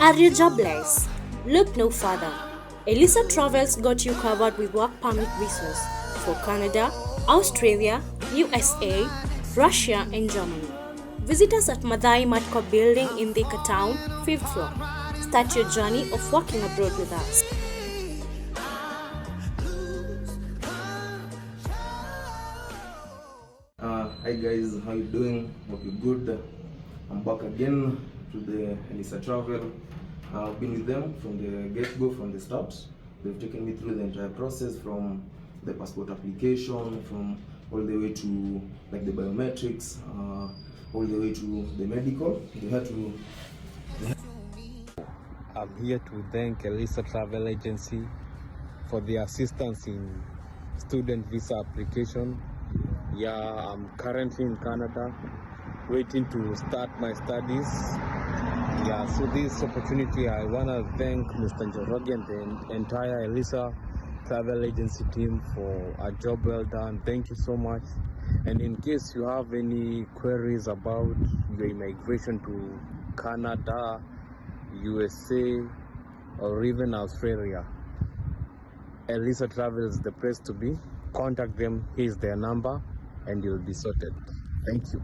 Are you jobless? Look no further. Elisa Travels got you covered with work permit visas for Canada, Australia, USA, Russia, and Germany. Visit us at Madhai Matko Building in Thika Town, 5th floor. Start your journey of working abroad with us. Hi guys, how you doing? Hope you're good. I'm back again to the Elisa Travel. I've been with them from the get-go, from the start. They've taken me through the entire process, from the passport application, from all the way to like the biometrics, all the way to the medical. I'm here to thank Elisa Travel Agency for the assistance in student visa application. Yeah, I'm currently in Canada, waiting to start my studies. Yeah, so this opportunity, I want to thank Mr. Njoroge and the entire Elisa Travel Agency team for a job well done. Thank you so much. And in case you have any queries about your immigration to Canada, USA, or even Australia, Elisa Travel is the place to be. Contact them, here's their number, and you'll be sorted. Thank you.